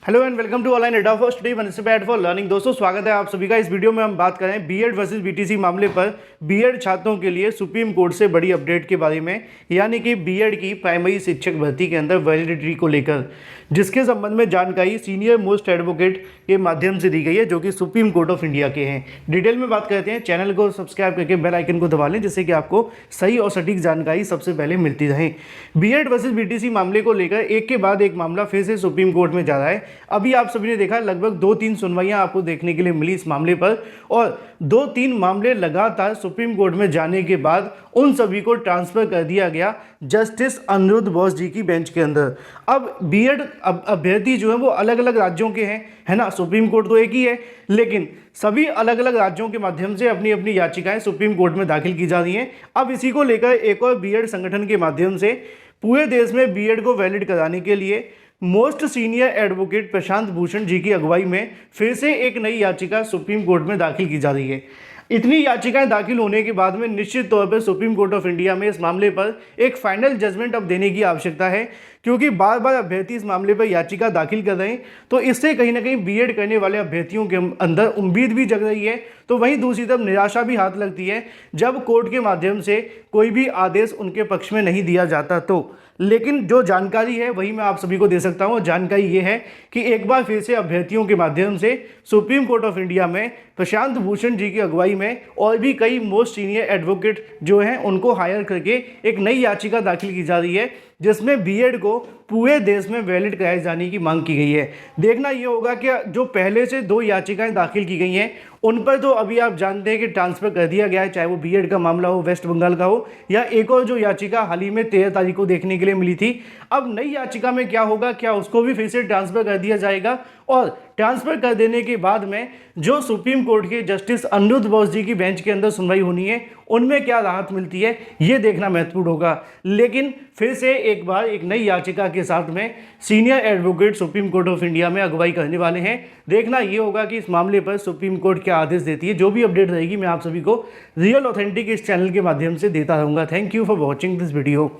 Hello and welcome to online Adda for study one step for learning. दोस्तों स्वागत है आप सभी का। इस वीडियो में हम बात करें बीएड वर्सेस बीटीसी मामले पर बीएड छात्रों के लिए सुप्रीम कोर्ट से बड़ी अपडेट के बारे में, यानी कि बीएड की प्राइमरी शिक्षक भर्ती के अंदर वैलिडिटी को लेकर, जिसके संबंध में जानकारी सीनियर मोस्ट एडवोकेट के माध्यम से दी गई है, जो कि सुप्रीम कोर्ट ऑफ इंडिया के हैं। डिटेल में बात करते हैं। चैनल को सब्सक्राइब करके बेल आइकन को दबा लें, जिससे कि आपको सही और सटीक जानकारी सबसे पहले मिलती रहे। बीएड वर्सेस बीटीसी मामले को लेकर एक के बाद एक मामला फिर से सुप्रीम कोर्ट में जा रहा है। अभी आप सभी ने देखा, लगभग 2-3 सुनवाइयां आपको देखने के लिए मिली इस मामले पर, और 2-3 मामले लगातार सुप्रीम कोर्ट में जाने के बाद उन सभी को ट्रांसफर कर दिया गया जस्टिस अनिरुद्ध बोस जी की बेंच के अंदर। अब बीएड अभ्यर्थी जो है वो अलग अलग राज्यों के हैं, है ना। सुप्रीम कोर्ट तो एक ही है, लेकिन सभी अलग अलग राज्यों के माध्यम से अपनी अपनी याचिकाएं सुप्रीम कोर्ट में दाखिल की जा रही हैं। अब इसी को लेकर एक और बीएड संगठन के माध्यम से पूरे देश में बीएड को वैलिड कराने के लिए most senior advocate Prashant Bhushan ji की अगुवाई में फिर से एक नई याचिका सुप्रीम कोर्ट में दाखिल की जा रही है। इतनी याचिकाएं दाखिल होने के बाद में निश्चित तौर पर सुप्रीम कोर्ट ऑफ इंडिया में इस मामले पर एक फाइनल जजमेंट अब देने की आवश्यकता है, क्योंकि बार बार अभ्यर्थी इस मामले पर याचिका दाखिल कर रहे हैं। तो इससे कहीं ना कहीं बीएड करने वाले अभ्यर्थियों के अंदर उम्मीद भी जग रही है, तो वहीं दूसरी तरफ निराशा भी हाथ लगती है जब कोर्ट के माध्यम से कोई भी आदेश उनके पक्ष में नहीं दिया जाता। तो लेकिन जो जानकारी है वही मैं आप सभी को दे सकता हूं। जानकारी ये है कि एक बार फिर से अभ्यर्थियों के माध्यम से सुप्रीम कोर्ट ऑफ इंडिया में प्रशांत भूषण जी की अगुवाई में और भी कई मोस्ट सीनियर एडवोकेट जो हैं उनको हायर करके एक नई याचिका दाखिल की जा रही है, जिसमें बीएड को पूरे देश में वैलिड कराए जाने की मांग की गई है। देखना ये होगा कि जो पहले से 2 याचिकाएं दाखिल की गई हैं उन पर तो अभी आप जानते हैं कि ट्रांसफर कर दिया गया है, चाहे वो बीएड का मामला हो, वेस्ट बंगाल का हो, या एक और जो याचिका हाल ही में 13 तारीख को देखने के लिए मिली थी। अब नई याचिका में क्या होगा, क्या उसको भी फिर से ट्रांसफर कर दिया जाएगा, और ट्रांसफर कर देने के बाद में जो सुप्रीम कोर्ट के जस्टिस अनिरुद्ध बोस जी की बेंच के अंदर सुनवाई होनी है उनमें क्या राहत मिलती है, ये देखना महत्वपूर्ण होगा। लेकिन फिर से एक बार एक नई याचिका के साथ में senior advocate supreme court of India में अगुवाई करने वाले हैं। देखना ये होगा कि इस मामले पर सुप्रीम कोर्ट क्या आदेश देती है। जो भी अपडेट रहेगी मैं आप सभी को रियल ऑथेंटिक इस चैनल के माध्यम से देता रहूँगा। Thank you for watching this video.